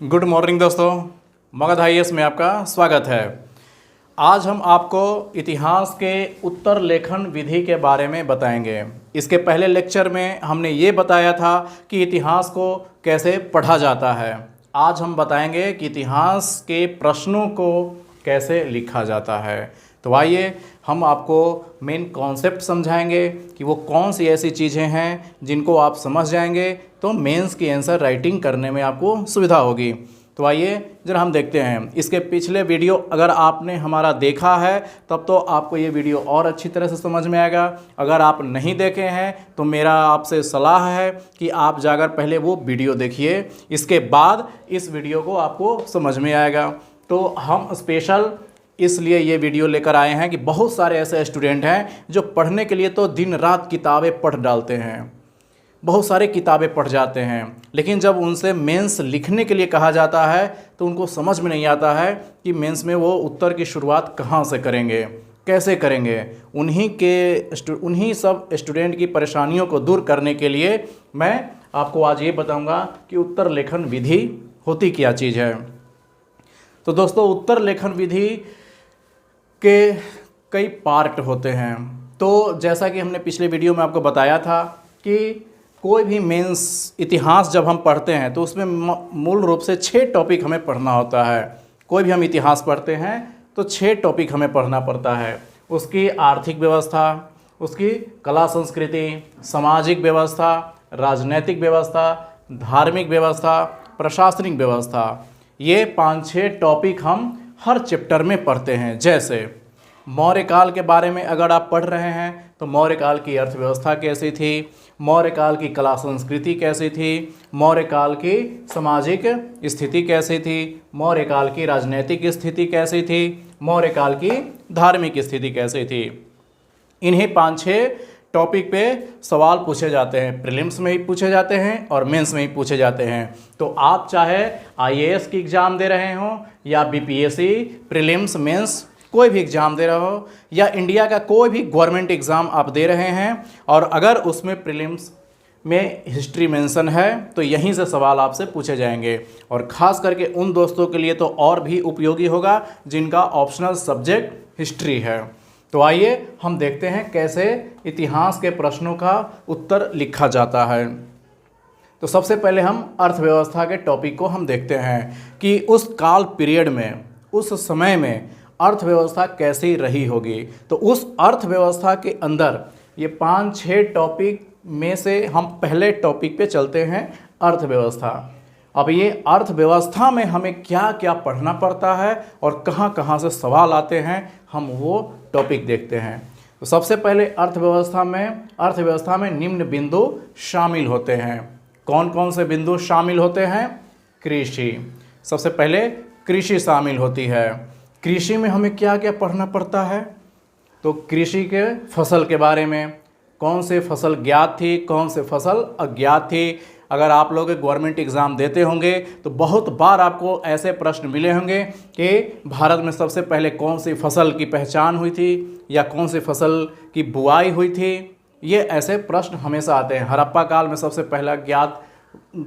Good morning दोस्तों, Magadh IAS में आपका स्वागत है। आज हम आपको इतिहास के उत्तर लेखन विधि के बारे में बताएंगे। इसके पहले लेक्चर में हमने ये बताया था कि इतिहास को कैसे पढ़ा जाता है। आज हम बताएंगे कि इतिहास के प्रश्नों को कैसे लिखा जाता है। तो आइए हम आपको मेन कॉन्सेप्ट समझाएंगे कि वो कौन सी ऐसी चीज़ें हैं जिनको आप समझ जाएंगे तो मेंस की आंसर राइटिंग करने में आपको सुविधा होगी। तो आइए जरा हम देखते हैं। इसके पिछले वीडियो अगर आपने हमारा देखा है तब तो आपको ये वीडियो और अच्छी तरह से समझ में आएगा। अगर आप नहीं देखे हैं तो मेरा आपसे सलाह है कि आप जाकर पहले वो वीडियो देखिए, इसके बाद इस वीडियो को आपको समझ में आएगा। तो हम स्पेशल इसलिए ये वीडियो लेकर आए हैं कि बहुत सारे ऐसे स्टूडेंट हैं जो पढ़ने के लिए तो दिन रात किताबें पढ़ डालते हैं, बहुत सारे किताबें पढ़ जाते हैं, लेकिन जब उनसे मेंस लिखने के लिए कहा जाता है तो उनको समझ में नहीं आता है कि मेंस में वो उत्तर की शुरुआत कहाँ से करेंगे, कैसे करेंगे। उन्हीं सब स्टूडेंट की परेशानियों को दूर करने के लिए मैं आपको आज ये बताऊंगा कि उत्तर लेखन विधि होती क्या चीज़ है। तो दोस्तों, उत्तर लेखन विधि के कई पार्ट होते हैं। तो जैसा कि हमने पिछले वीडियो में आपको बताया था कि कोई भी मेंस इतिहास जब हम पढ़ते हैं तो उसमें मूल रूप से 6 टॉपिक हमें पढ़ना होता है। कोई भी हम इतिहास पढ़ते हैं तो 6 टॉपिक हमें पढ़ना पड़ता है। उसकी आर्थिक व्यवस्था, उसकी कला संस्कृति, सामाजिक व्यवस्था, राजनैतिक व्यवस्था, धार्मिक व्यवस्था, प्रशासनिक व्यवस्था। ये 5-6 टॉपिक हम हर चैप्टर में पढ़ते हैं। जैसे मौर्य काल के बारे में अगर आप पढ़ रहे हैं तो मौर्य काल की अर्थव्यवस्था कैसी थी, मौर्य काल की कला संस्कृति कैसी थी, मौर्य काल की सामाजिक स्थिति कैसी थी, मौर्य काल की राजनीतिक स्थिति कैसी थी, मौर्य काल की धार्मिक स्थिति कैसी थी। इन्हीं 5-6 टॉपिक पे सवाल पूछे जाते हैं। प्रीलिम्स में ही पूछे जाते हैं और मेंस में ही पूछे जाते हैं। तो आप चाहे IAS की एग्ज़ाम दे रहे हों या BPSC प्रीलिम्स मेंस कोई भी एग्ज़ाम दे रहे हो या इंडिया का कोई भी गवर्नमेंट एग्ज़ाम आप दे रहे हैं और अगर उसमें प्रीलिम्स में हिस्ट्री मेंशन है तो यहीं से सवाल आपसे पूछे जाएंगे। और ख़ास करके उन दोस्तों के लिए तो और भी उपयोगी होगा जिनका ऑप्शनल सब्जेक्ट हिस्ट्री है। तो आइए हम देखते हैं कैसे इतिहास के प्रश्नों का उत्तर लिखा जाता है। तो सबसे पहले हम अर्थव्यवस्था के टॉपिक को हम देखते हैं कि उस काल पीरियड में, उस समय में अर्थव्यवस्था कैसी रही होगी। तो उस अर्थव्यवस्था के अंदर ये 5-6 टॉपिक में से हम पहले टॉपिक पे चलते हैं, अर्थव्यवस्था। अब ये अर्थव्यवस्था में हमें क्या क्या पढ़ना पड़ता है और कहाँ कहाँ से सवाल आते हैं, हम वो टॉपिक देखते हैं। तो सबसे पहले अर्थव्यवस्था में निम्न बिंदु शामिल होते हैं। कौन कौन से बिंदु शामिल होते हैं? कृषि। सबसे पहले कृषि शामिल होती है। कृषि में हमें क्या क्या पढ़ना पड़ता है? तो कृषि के फसल के बारे में, कौन से फसल ज्ञात थी, कौन से फसल अज्ञात थी। अगर आप लोग गवर्नमेंट एग्ज़ाम देते होंगे तो बहुत बार आपको ऐसे प्रश्न मिले होंगे कि भारत में सबसे पहले कौन सी फसल की पहचान हुई थी या कौन सी फसल की बुआई हुई थी। ये ऐसे प्रश्न हमेशा आते हैं। हड़प्पा काल में सबसे पहला ज्ञात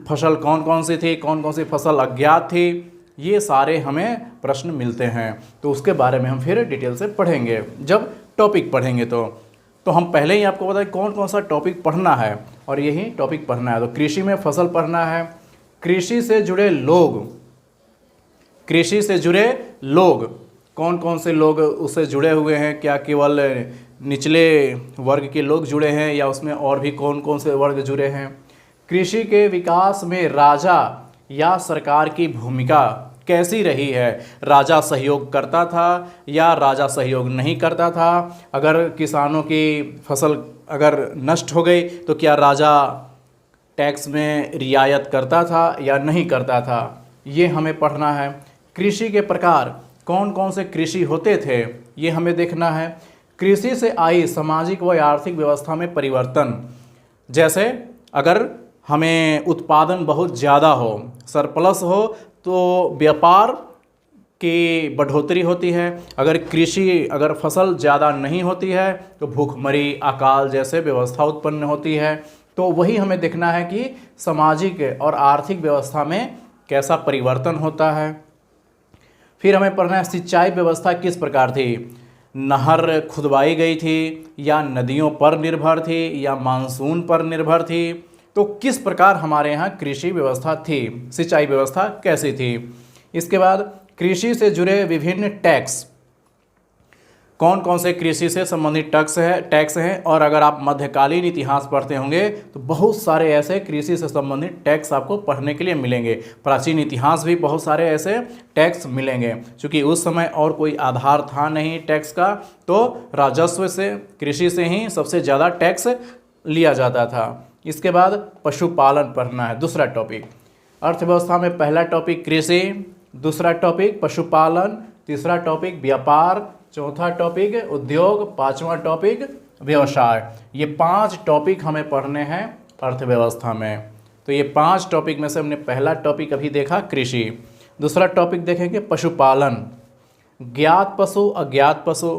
फसल कौन कौन सी थी, कौन कौन सी फसल अज्ञात थी, ये सारे हमें प्रश्न मिलते हैं। तो उसके बारे में हम फिर डिटेल से पढ़ेंगे जब टॉपिक पढ़ेंगे। तो हम पहले ही आपको बताएं कौन कौन सा टॉपिक पढ़ना है और यही टॉपिक पढ़ना है। तो कृषि में फसल पढ़ना है। कृषि से जुड़े लोग कौन कौन से लोग उससे जुड़े हुए हैं, क्या केवल निचले वर्ग के लोग जुड़े हैं या उसमें और भी कौन कौन से वर्ग जुड़े हैं। कृषि के विकास में राजा या सरकार की भूमिका कैसी रही है, राजा सहयोग करता था या राजा सहयोग नहीं करता था। अगर किसानों की फसल अगर नष्ट हो गई तो क्या राजा टैक्स में रियायत करता था या नहीं करता था, ये हमें पढ़ना है। कृषि के प्रकार कौन कौन से कृषि होते थे, ये हमें देखना है। कृषि से आई सामाजिक व आर्थिक व्यवस्था में परिवर्तन, जैसे अगर हमें उत्पादन बहुत ज़्यादा हो, सरप्लस हो, तो व्यापार की बढ़ोतरी होती है। अगर फसल ज़्यादा नहीं होती है तो भूखमरी, अकाल जैसे व्यवस्था उत्पन्न होती है। तो वही हमें देखना है कि सामाजिक और आर्थिक व्यवस्था में कैसा परिवर्तन होता है। फिर हमें पढ़ना है सिंचाई व्यवस्था किस प्रकार थी, नहर खुदवाई गई थी या नदियों पर निर्भर थी या मानसून पर निर्भर थी। तो किस प्रकार हमारे यहाँ कृषि व्यवस्था थी, सिंचाई व्यवस्था कैसी थी। इसके बाद कृषि से जुड़े विभिन्न टैक्स, कौन कौन से कृषि से संबंधित टैक्स हैं। और अगर आप मध्यकालीन इतिहास पढ़ते होंगे तो बहुत सारे ऐसे कृषि से संबंधित टैक्स आपको पढ़ने के लिए मिलेंगे। प्राचीन इतिहास भी बहुत सारे ऐसे टैक्स मिलेंगे। क्योंकि उस समय और कोई आधार था नहीं टैक्स का, तो राजस्व से, कृषि से ही सबसे ज़्यादा टैक्स लिया जाता था। इसके बाद पशुपालन पढ़ना है, दूसरा टॉपिक। अर्थव्यवस्था में पहला टॉपिक कृषि, दूसरा टॉपिक पशुपालन, तीसरा टॉपिक व्यापार, चौथा टॉपिक उद्योग, पांचवा टॉपिक व्यवसाय। ये 5 टॉपिक हमें पढ़ने हैं अर्थव्यवस्था में। तो ये 5 टॉपिक में से हमने पहला टॉपिक अभी देखा कृषि, दूसरा टॉपिक देखेंगे पशुपालन। ज्ञात पशु, अज्ञात पशु,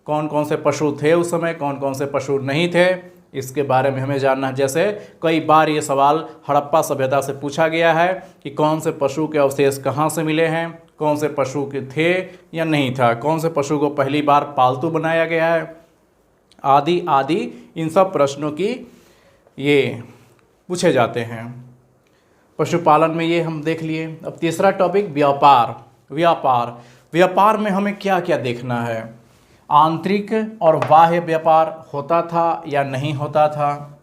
कौन कौन से पशु थे उस समय, कौन कौन से पशु नहीं थे, इसके बारे में हमें जानना है। जैसे कई बार ये सवाल हड़प्पा सभ्यता से पूछा गया है कि कौन से पशु के अवशेष कहाँ से मिले हैं, कौन से पशु के थे या नहीं था, कौन से पशु को पहली बार पालतू बनाया गया है, आदि आदि। इन सब प्रश्नों की ये पूछे जाते हैं। पशुपालन में ये हम देख लिए। अब तीसरा टॉपिक व्यापार। व्यापार में हमें क्या क्या देखना है, आंतरिक और बाह्य व्यापार होता था या नहीं होता था।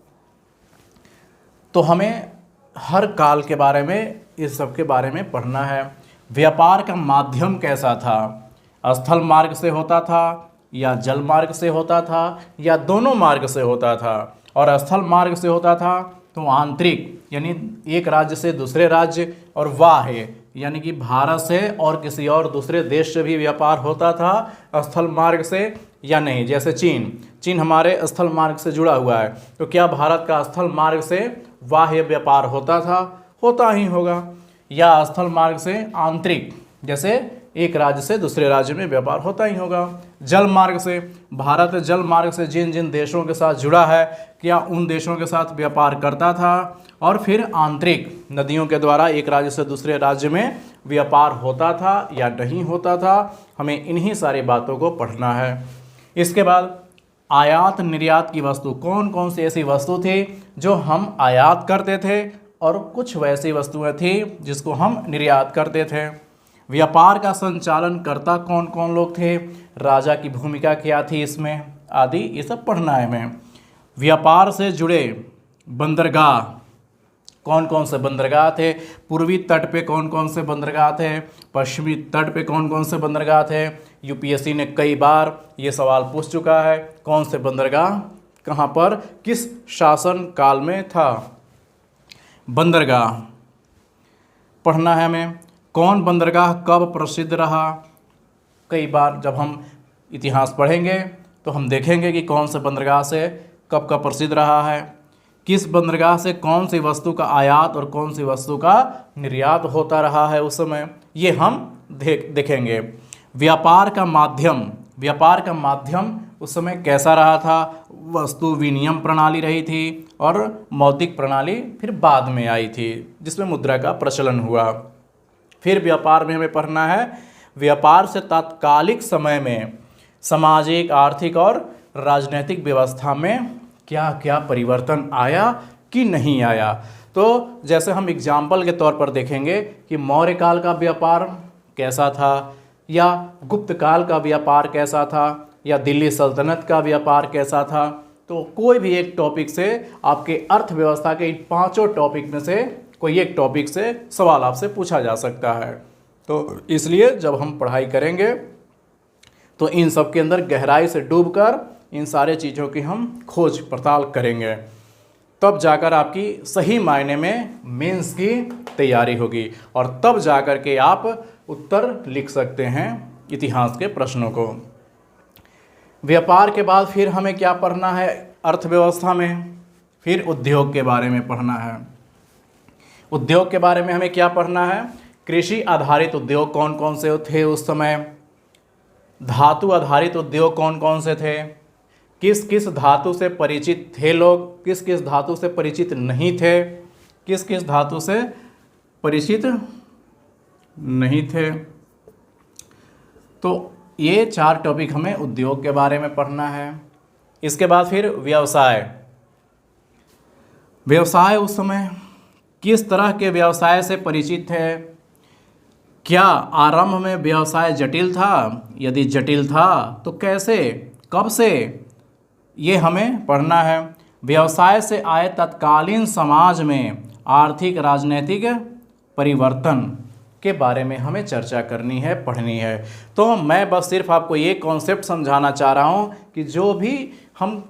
तो हमें हर काल के बारे में, इस सब के बारे में पढ़ना है। व्यापार का माध्यम कैसा था, स्थल मार्ग से होता था या जल मार्ग से होता था या दोनों मार्ग से होता था। और स्थल मार्ग से होता था तो आंतरिक यानी एक राज्य से दूसरे राज्य, और बाह्य यानी कि भारत से और किसी और दूसरे देश से भी व्यापार होता था स्थल मार्ग से या नहीं। जैसे चीन हमारे स्थल मार्ग से जुड़ा हुआ है, तो क्या भारत का स्थल मार्ग से बाह्य व्यापार होता था, होता ही होगा। या स्थल मार्ग से आंतरिक, जैसे एक राज्य से दूसरे राज्य में व्यापार होता ही होगा। जल मार्ग से, भारत जल मार्ग से जिन जिन देशों के साथ जुड़ा है, क्या उन देशों के साथ व्यापार करता था। और फिर आंतरिक, नदियों के द्वारा एक राज्य से दूसरे राज्य में व्यापार होता था या नहीं होता था। हमें इन्हीं सारी बातों को पढ़ना है। इसके बाद आयात निर्यात की वस्तु, कौन कौन सी ऐसी वस्तु थी जो हम आयात करते थे और कुछ वैसी वस्तुएं थी जिसको हम निर्यात करते थे। व्यापार का संचालन करता कौन कौन लोग थे, राजा की भूमिका क्या थी इसमें, आदि ये सब पढ़ना है हमें। व्यापार से जुड़े बंदरगाह, कौन कौन से बंदरगाह थे, पूर्वी तट पे कौन कौन से बंदरगाह थे, पश्चिमी तट पे कौन कौन से बंदरगाह थे। यूपीएससी ने कई बार ये सवाल पूछ चुका है, कौन से बंदरगाह कहाँ पर किस शासन काल में था। बंदरगाह पढ़ना है हमें। कौन बंदरगाह कब प्रसिद्ध रहा। कई बार जब हम इतिहास पढ़ेंगे तो हम देखेंगे कि कौन से बंदरगाह से कब का प्रसिद्ध रहा है, किस बंदरगाह से कौन सी वस्तु का आयात और कौन सी वस्तु का निर्यात होता रहा है उस समय, ये हम देखेंगे। व्यापार का माध्यम उस समय कैसा रहा था, वस्तु विनिमय प्रणाली रही थी और मौद्रिक प्रणाली फिर बाद में आई थी जिसमें मुद्रा का प्रचलन हुआ। फिर व्यापार में हमें पढ़ना है, व्यापार से तात्कालिक समय में सामाजिक, आर्थिक और राजनीतिक व्यवस्था में क्या क्या परिवर्तन आया कि नहीं आया। तो जैसे हम एग्जाम्पल के तौर पर देखेंगे कि मौर्य काल का व्यापार कैसा था, या गुप्त काल का व्यापार कैसा था, या दिल्ली सल्तनत का व्यापार कैसा था। तो कोई भी एक टॉपिक से आपके अर्थव्यवस्था के इन 5 टॉपिक में से कोई एक टॉपिक से सवाल आपसे पूछा जा सकता है। तो इसलिए जब हम पढ़ाई करेंगे तो इन सब के अंदर गहराई से डूबकर इन सारे चीज़ों की हम खोज पड़ताल करेंगे, तब जाकर आपकी सही मायने में मेंस की तैयारी होगी और तब जाकर के आप उत्तर लिख सकते हैं इतिहास के प्रश्नों को। व्यापार के बाद फिर हमें क्या पढ़ना है अर्थव्यवस्था में, फिर उद्योग के बारे में पढ़ना है। उद्योग के बारे में हमें क्या पढ़ना है, कृषि आधारित उद्योग कौन कौन से थे उस समय, धातु आधारित उद्योग कौन कौन से थे, किस किस धातु से परिचित थे लोग, किस किस धातु से परिचित नहीं थे, किस किस धातु से परिचित नहीं थे। तो ये 4 टॉपिक हमें उद्योग के बारे में पढ़ना है। इसके बाद फिर व्यवसाय। व्यवसाय उस समय किस तरह के व्यवसाय से परिचित थे? क्या आरंभ में व्यवसाय जटिल था? यदि जटिल था तो कैसे, कब से, ये हमें पढ़ना है। व्यवसाय से आए तत्कालीन समाज में आर्थिक राजनीतिक परिवर्तन के बारे में हमें चर्चा करनी है, पढ़नी है। तो मैं बस सिर्फ आपको ये कॉन्सेप्ट समझाना चाह रहा हूँ कि जो भी हम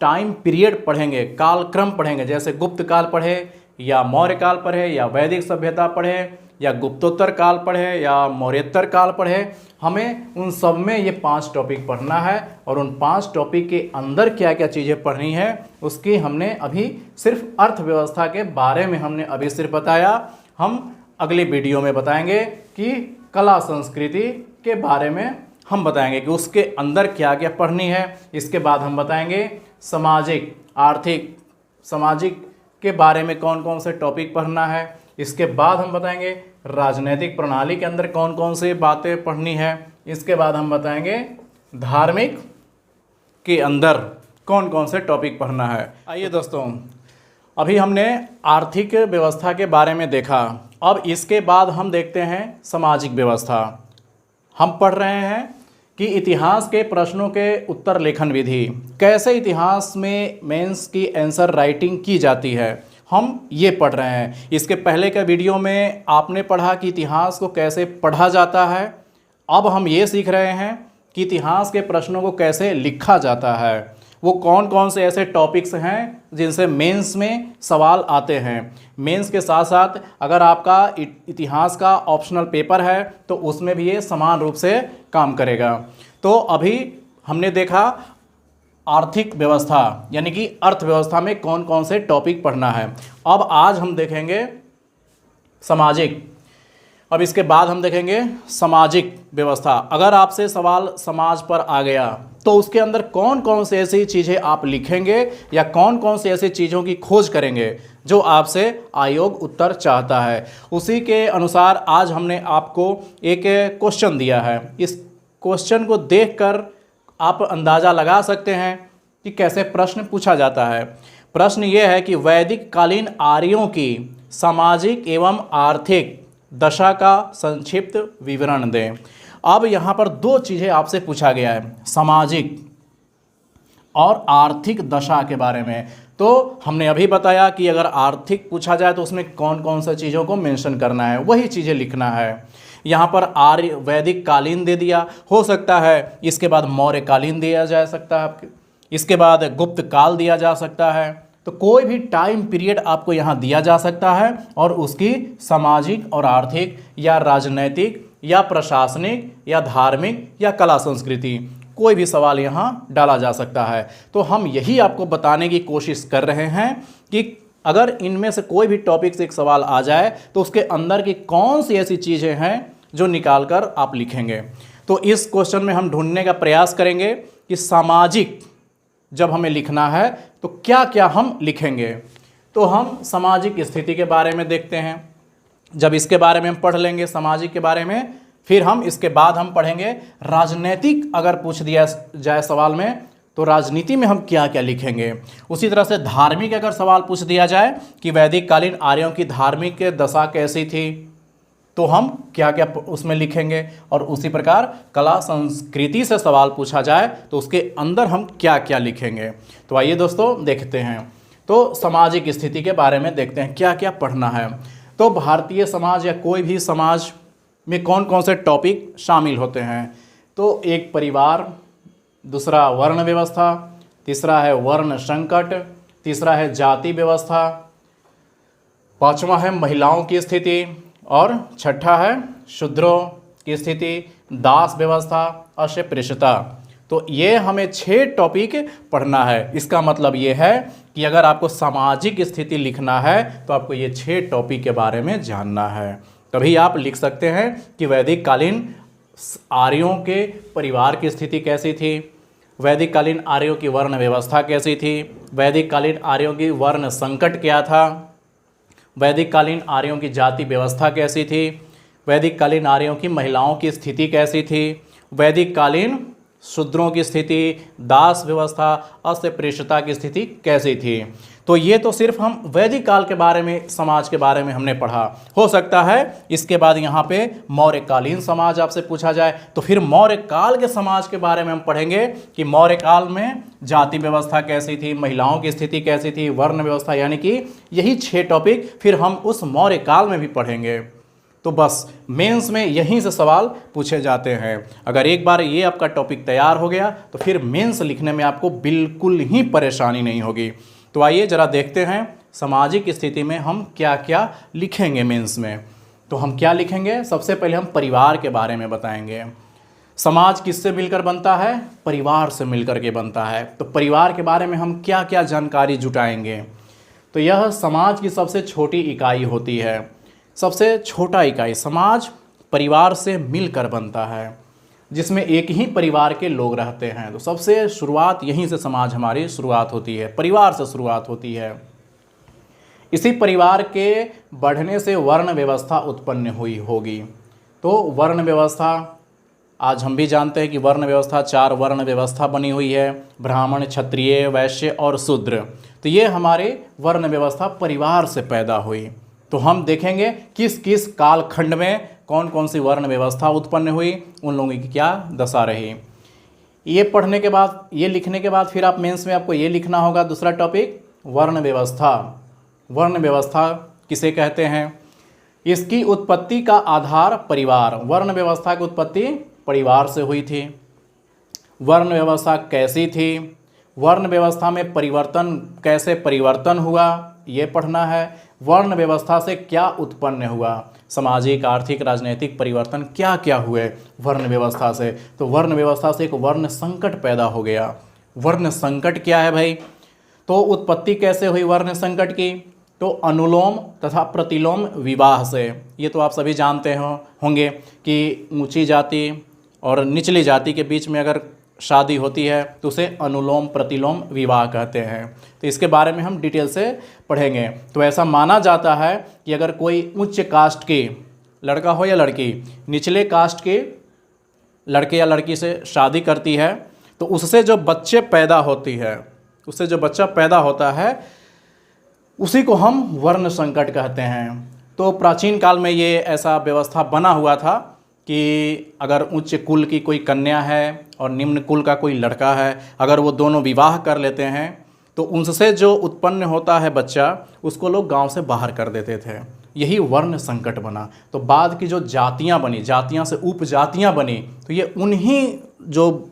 टाइम पीरियड पढ़ेंगे, कालक्रम पढ़ेंगे, जैसे गुप्त काल पढ़े या मौर्य काल पढ़े या वैदिक सभ्यता पढ़े या गुप्तोत्तर काल पढ़े या मौर्योत्तर काल पढ़े, हमें उन सब में ये 5 टॉपिक पढ़ना है। और उन 5 टॉपिक के अंदर क्या क्या चीज़ें पढ़नी है उसकी हमने अभी सिर्फ अर्थव्यवस्था के बारे में हमने अभी सिर्फ बताया। हम अगली वीडियो में बताएंगे कि कला संस्कृति के बारे में हम बताएंगे कि उसके अंदर क्या क्या पढ़नी है। इसके बाद हम बताएंगे सामाजिक, आर्थिक, सामाजिक के बारे में कौन कौन से टॉपिक पढ़ना है। इसके बाद हम बताएंगे राजनीतिक प्रणाली के अंदर कौन कौन सी बातें पढ़नी है। इसके बाद हम बताएंगे धार्मिक के अंदर कौन कौन से टॉपिक पढ़ना है। आइए दोस्तों, अभी हमने आर्थिक व्यवस्था के बारे में देखा। अब इसके बाद हम देखते हैं सामाजिक व्यवस्था। हम पढ़ रहे हैं कि इतिहास के प्रश्नों के उत्तर लेखन विधि, कैसे इतिहास में मेंस की आंसर राइटिंग की जाती है, हम ये पढ़ रहे हैं। इसके पहले के वीडियो में आपने पढ़ा कि इतिहास को कैसे पढ़ा जाता है। अब हम ये सीख रहे हैं कि इतिहास के प्रश्नों को कैसे लिखा जाता है। वो कौन कौन से ऐसे टॉपिक्स हैं जिनसे मेंस में सवाल आते हैं। मेंस के साथ साथ अगर आपका इतिहास का ऑप्शनल पेपर है तो उसमें भी ये समान रूप से काम करेगा। तो अभी हमने देखा आर्थिक व्यवस्था, यानी कि अर्थव्यवस्था में कौन कौन से टॉपिक पढ़ना है। अब आज हम देखेंगे सामाजिक। अब इसके बाद हम देखेंगे सामाजिक व्यवस्था। अगर आपसे सवाल समाज पर आ गया तो उसके अंदर कौन कौन से ऐसी चीज़ें आप लिखेंगे या कौन कौन से ऐसी चीज़ों की खोज करेंगे जो आपसे आयोग उत्तर चाहता है। उसी के अनुसार आज हमने आपको एक क्वेश्चन दिया है। इस क्वेश्चन को देखकर आप अंदाज़ा लगा सकते हैं कि कैसे प्रश्न पूछा जाता है। प्रश्न ये है कि वैदिक कालीन आर्यों की सामाजिक एवं आर्थिक दशा का संक्षिप्त विवरण दें। अब यहाँ पर 2 चीज़ें आपसे पूछा गया है, सामाजिक और आर्थिक दशा के बारे में। तो हमने अभी बताया कि अगर आर्थिक पूछा जाए तो उसमें कौन कौन सा चीज़ों को मेंशन करना है, वही चीज़ें लिखना है। यहाँ पर आर्य वैदिक कालीन दे दिया, हो सकता है इसके बाद मौर्य कालीन दिया जा सकता है, आपके इसके बाद गुप्त काल दिया जा सकता है। तो कोई भी टाइम पीरियड आपको यहाँ दिया जा सकता है और उसकी सामाजिक और आर्थिक या राजनैतिक या प्रशासनिक या धार्मिक या कला संस्कृति, कोई भी सवाल यहाँ डाला जा सकता है। तो हम यही आपको बताने की कोशिश कर रहे हैं कि अगर इनमें से कोई भी टॉपिक से एक सवाल आ जाए तो उसके अंदर की कौन सी ऐसी चीज़ें हैं जो निकाल कर आप लिखेंगे। तो इस क्वेश्चन में हम ढूंढने का प्रयास करेंगे कि सामाजिक जब हमें लिखना है तो क्या क्या हम लिखेंगे। तो हम सामाजिक स्थिति के बारे में देखते हैं। जब इसके बारे में हम पढ़ लेंगे सामाजिक के बारे में, फिर हम इसके बाद हम पढ़ेंगे राजनीतिक। अगर पूछ दिया जाए सवाल में तो राजनीति में हम क्या क्या लिखेंगे। उसी तरह से धार्मिक अगर सवाल पूछ दिया जाए कि वैदिक कालीन आर्यों की धार्मिक दशा कैसी थी तो हम क्या क्या उसमें लिखेंगे। और उसी प्रकार कला संस्कृति से सवाल पूछा जाए तो उसके अंदर हम क्या क्या लिखेंगे। तो आइए दोस्तों देखते हैं। तो सामाजिक स्थिति के बारे में देखते हैं क्या क्या पढ़ना है। तो भारतीय समाज या कोई भी समाज में कौन कौन से टॉपिक शामिल होते हैं। तो एक परिवार, दूसरा वर्ण व्यवस्था, तीसरा है वर्ण संकट, तीसरा है जाति व्यवस्था, पांचवा है महिलाओं की स्थिति और छठा है शूद्रों की स्थिति, दास व्यवस्था, अस्पृश्यता। तो ये हमें 6 टॉपिक पढ़ना है। इसका मतलब ये है कि अगर आपको सामाजिक स्थिति लिखना है तो आपको ये 6 टॉपिक के बारे में जानना है। तभी आप लिख सकते हैं कि वैदिक कालीन आर्यों के परिवार की स्थिति कैसी थी, वैदिक कालीन आर्यों की वर्ण व्यवस्था कैसी थी, वैदिक कालीन आर्यों की वर्ण संकट क्या था, वैदिक कालीन आर्यों की जाति व्यवस्था कैसी थी, वैदिक कालीन आर्यों की महिलाओं की स्थिति कैसी थी, वैदिक कालीन शूद्रों की स्थिति, दास व्यवस्था, अस्पृश्यता की स्थिति कैसी थी। तो ये तो सिर्फ हम वैदिक काल के बारे में, समाज के बारे में हमने पढ़ा। हो सकता है इसके बाद यहाँ पे मौर्यकालीन समाज आपसे पूछा जाए, तो फिर मौर्य काल के समाज के बारे में हम पढ़ेंगे कि मौर्य काल में जाति व्यवस्था कैसी थी, महिलाओं की स्थिति कैसी थी, वर्ण व्यवस्था, यानी कि यही 6 टॉपिक फिर हम उस मौर्य काल में भी पढ़ेंगे। तो बस मेंस में यहीं से सवाल पूछे जाते हैं। अगर एक बार ये आपका टॉपिक तैयार हो गया तो फिर मेंस लिखने में आपको बिल्कुल ही परेशानी नहीं होगी। तो आइए जरा देखते हैं सामाजिक स्थिति में हम क्या क्या लिखेंगे मेंस में। तो हम क्या लिखेंगे, सबसे पहले हम परिवार के बारे में बताएंगे। समाज किससे मिलकर बनता है, परिवार से मिलकर के बनता है। तो परिवार के बारे में हम क्या क्या जानकारी जुटाएंगे। तो यह समाज की सबसे छोटी इकाई होती है। सबसे छोटा इकाई समाज परिवार से मिलकर बनता है, जिसमें एक ही परिवार के लोग रहते हैं। तो सबसे शुरुआत यहीं से समाज हमारी शुरुआत होती है, परिवार से शुरुआत होती है। इसी परिवार के बढ़ने से वर्ण व्यवस्था उत्पन्न हुई होगी। तो वर्ण व्यवस्था आज हम भी जानते हैं कि वर्ण व्यवस्था 4 वर्ण व्यवस्था बनी हुई है, ब्राह्मण, क्षत्रिय, वैश्य और शूद्र। तो ये हमारे वर्ण व्यवस्था परिवार से पैदा हुई। तो हम देखेंगे किस किस कालखंड में कौन कौन सी वर्ण व्यवस्था उत्पन्न हुई, उन लोगों की क्या दशा रही। ये पढ़ने के बाद, ये लिखने के बाद फिर आप मेंस में आपको ये लिखना होगा दूसरा टॉपिक, वर्ण व्यवस्था। वर्ण व्यवस्था किसे कहते हैं, इसकी उत्पत्ति का आधार परिवार। वर्ण व्यवस्था की उत्पत्ति परिवार से हुई थी। वर्ण व्यवस्था कैसी थी, वर्ण व्यवस्था में परिवर्तन कैसे परिवर्तन हुआ, ये पढ़ना है। वर्ण व्यवस्था से क्या उत्पन्न हुआ, सामाजिक, आर्थिक, राजनीतिक परिवर्तन क्या क्या हुए वर्ण व्यवस्था से। तो वर्ण व्यवस्था से एक वर्ण संकट पैदा हो गया। वर्ण संकट क्या है भाई, तो उत्पत्ति कैसे हुई वर्ण संकट की, तो अनुलोम तथा प्रतिलोम विवाह से। ये तो आप सभी जानते होंगे कि ऊंची जाति और निचली जाति के बीच में अगर शादी होती है तो उसे अनुलोम प्रतिलोम विवाह कहते हैं। तो इसके बारे में हम डिटेल से पढ़ेंगे। तो ऐसा माना जाता है कि अगर कोई उच्च कास्ट की लड़का हो या लड़की निचले कास्ट के लड़के या लड़की से शादी करती है तो उससे जो बच्चे पैदा होती है, उससे जो बच्चा पैदा होता है उसी को हम वर्ण संकट कहते हैं। तो प्राचीन काल में ये ऐसा व्यवस्था बना हुआ था कि अगर उच्च कुल की कोई कन्या है और निम्न कुल का कोई लड़का है, अगर वो दोनों विवाह कर लेते हैं तो उनसे जो उत्पन्न होता है बच्चा, उसको लोग गांव से बाहर कर देते थे। यही वर्ण संकट बना। तो बाद की जो जातियां बनी, जातियां से उपजातियां बनी, तो ये उन्हीं जो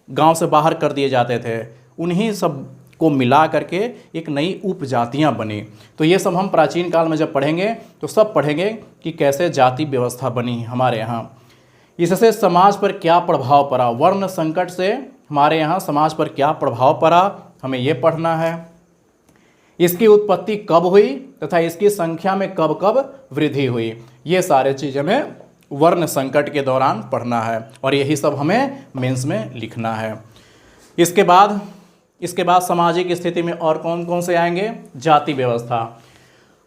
गांव से बाहर कर दिए जाते थे उन्हीं सब को मिला करके एक नई उपजातियां बनी। तो ये सब हम प्राचीन काल में जब पढ़ेंगे तो सब पढ़ेंगे कि कैसे जाति व्यवस्था बनी हमारे यहाँ। इससे समाज पर क्या प्रभाव पड़ा, वर्ण संकट से हमारे यहाँ समाज पर क्या प्रभाव पड़ा, हमें ये पढ़ना है। इसकी उत्पत्ति कब हुई तथा इसकी संख्या में कब कब वृद्धि हुई, ये सारे चीज़ हमें वर्ण संकट के दौरान पढ़ना है और यही सब हमें मेंस में लिखना है। इसके बाद सामाजिक स्थिति में और कौन कौन से आएंगे, जाति व्यवस्था।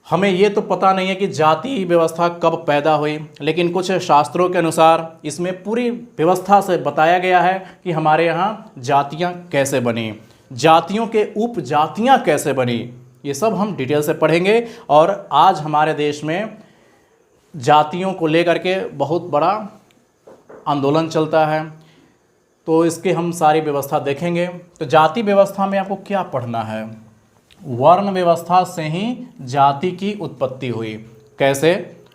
हमें ये तो पता नहीं है कि जाति व्यवस्था कब पैदा हुई, लेकिन कुछ शास्त्रों के अनुसार इसमें पूरी व्यवस्था से बताया गया है कि हमारे यहाँ जातियाँ कैसे बनी, जातियों के उपजातियाँ कैसे बनी, ये सब हम डिटेल से पढ़ेंगे। और आज हमारे देश में जातियों को लेकर के बहुत बड़ा आंदोलन चलता है, तो इसके हम सारी व्यवस्था देखेंगे। तो जाति व्यवस्था में आपको क्या पढ़ना है, वर्ण व्यवस्था से ही जाति की उत्पत्ति हुई। कैसे,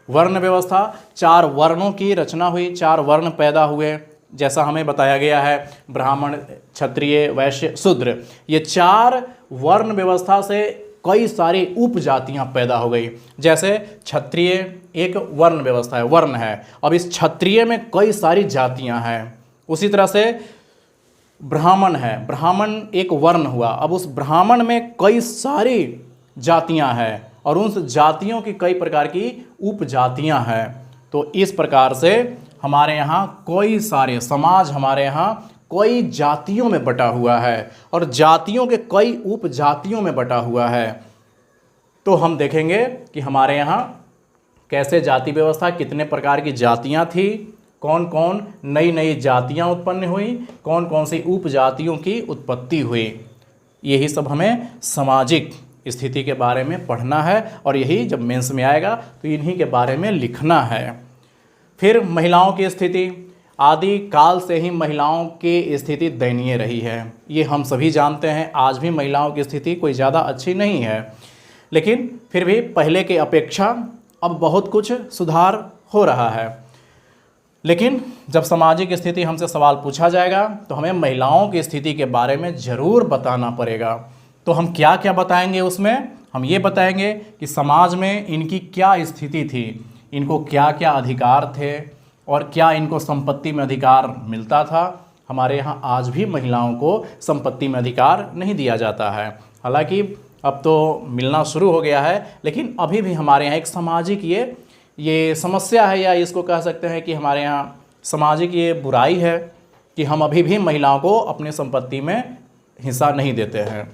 वर्ण व्यवस्था 4 वर्णों की रचना हुई, 4 वर्ण पैदा हुए, जैसा हमें बताया गया है, ब्राह्मण, क्षत्रिय, वैश्य, शूद्र। ये 4 वर्ण व्यवस्था से कई सारी उपजातियां पैदा हो गई। जैसे क्षत्रिय एक वर्ण व्यवस्था है, वर्ण है, अब इस क्षत्रिय में कई सारी जातियां हैं। उसी तरह से ब्राह्मण है, ब्राह्मण एक वर्ण हुआ, अब उस ब्राह्मण में कई सारी जातियां हैं और उन जातियों की कई प्रकार की उपजातियां हैं। तो इस प्रकार से हमारे यहाँ कई सारे समाज हमारे यहाँ कई जातियों में बटा हुआ है और जातियों के कई उपजातियों में बटा हुआ है। तो हम देखेंगे कि हमारे यहाँ कैसे जाति व्यवस्था, कितने प्रकार की जातियां थी, कौन कौन नई नई जातियां उत्पन्न हुई, कौन कौन सी उपजातियों की उत्पत्ति हुई। यही सब हमें सामाजिक स्थिति के बारे में पढ़ना है और यही जब मेंस में आएगा तो इन्हीं के बारे में लिखना है। फिर महिलाओं की स्थिति, आदि काल से ही महिलाओं की स्थिति दयनीय रही है, ये हम सभी जानते हैं। आज भी महिलाओं की स्थिति कोई ज़्यादा अच्छी नहीं है, लेकिन फिर भी पहले के अपेक्षा अब बहुत कुछ सुधार हो रहा है। लेकिन जब सामाजिक स्थिति हमसे सवाल पूछा जाएगा तो हमें महिलाओं की स्थिति के बारे में ज़रूर बताना पड़ेगा। तो हम क्या क्या बताएंगे उसमें? हम ये बताएंगे कि समाज में इनकी क्या स्थिति थी, इनको क्या क्या अधिकार थे और क्या इनको संपत्ति में अधिकार मिलता था। हमारे यहाँ आज भी महिलाओं को संपत्ति में अधिकार नहीं दिया जाता है, हालांकि अब तो मिलना शुरू हो गया है, लेकिन अभी भी हमारे यहाँ एक सामाजिक ये समस्या है, या इसको कह सकते हैं कि हमारे यहाँ सामाजिक ये बुराई है कि हम अभी भी महिलाओं को अपनी संपत्ति में हिस्सा नहीं देते हैं।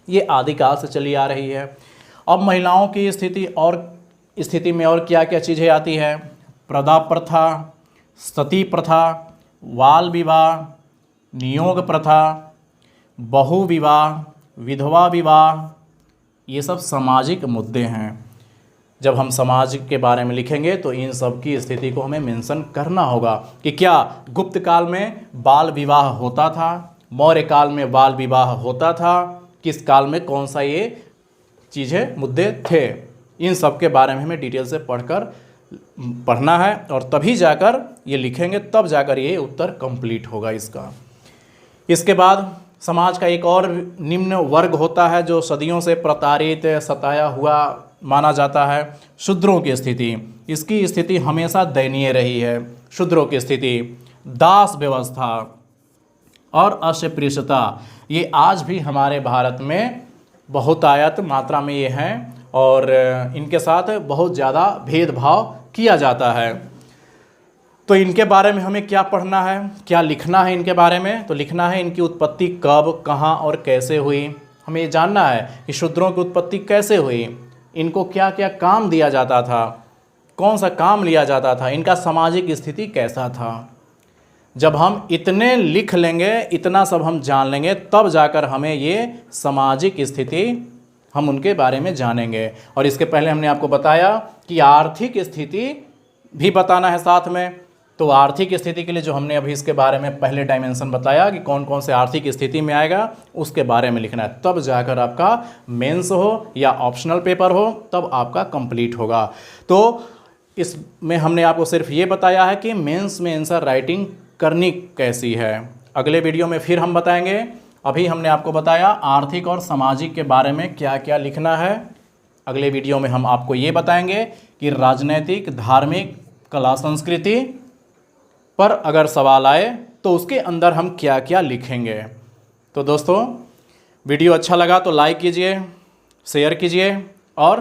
ये आदिकाल से चली आ रही है। अब महिलाओं की स्थिति में और क्या क्या चीज़ें आती हैं? प्रदा प्रथा, सती प्रथा, बाल विवाह, नियोग प्रथा, बहु विवाह, विधवा विवाह, ये सब सामाजिक मुद्दे हैं। जब हम समाज के बारे में लिखेंगे तो इन सब की स्थिति को हमें मेंशन करना होगा कि क्या गुप्त काल में बाल विवाह होता था, मौर्य काल में बाल विवाह होता था, किस काल में कौन सा ये चीज़ें मुद्दे थे। इन सब के बारे में हमें डिटेल से पढ़ना है और तभी जाकर ये लिखेंगे, तब जाकर ये उत्तर कंप्लीट होगा इसका। इसके बाद समाज का एक और निम्न वर्ग होता है जो सदियों से प्रताड़ित सताया हुआ माना जाता है, शूद्रों की स्थिति। इसकी स्थिति हमेशा दयनीय रही है। शूद्रों की स्थिति, दास व्यवस्था और अस्पृश्यता, ये आज भी हमारे भारत में बहुतायत मात्रा में ये हैं और इनके साथ बहुत ज़्यादा भेदभाव किया जाता है। तो इनके बारे में हमें क्या पढ़ना है, क्या लिखना है इनके बारे में? तो लिखना है इनकी उत्पत्ति कब, कहाँ और कैसे हुई। हमें ये जानना है कि शूद्रों की उत्पत्ति कैसे हुई, इनको क्या क्या काम दिया जाता था, कौन सा काम लिया जाता था, इनका सामाजिक स्थिति कैसा था। जब हम इतने लिख लेंगे, इतना सब हम जान लेंगे, तब जाकर हमें ये सामाजिक स्थिति हम उनके बारे में जानेंगे। और इसके पहले हमने आपको बताया कि आर्थिक स्थिति भी बताना है साथ में। तो आर्थिक स्थिति के लिए जो हमने अभी इसके बारे में पहले डायमेंशन बताया कि कौन कौन से आर्थिक स्थिति में आएगा, उसके बारे में लिखना है, तब जाकर आपका मेंस हो या ऑप्शनल पेपर हो, तब आपका कंप्लीट होगा। तो इसमें हमने आपको सिर्फ ये बताया है कि मेंस में आंसर राइटिंग करनी कैसी है। अगले वीडियो में फिर हम बताएंगे। अभी हमने आपको बताया आर्थिक और सामाजिक के बारे में क्या क्या लिखना है। अगले वीडियो में हम आपको ये बताएंगे कि राजनैतिक, धार्मिक, कला, संस्कृति पर अगर सवाल आए तो उसके अंदर हम क्या क्या लिखेंगे। तो दोस्तों, वीडियो अच्छा लगा तो लाइक कीजिए, शेयर कीजिए और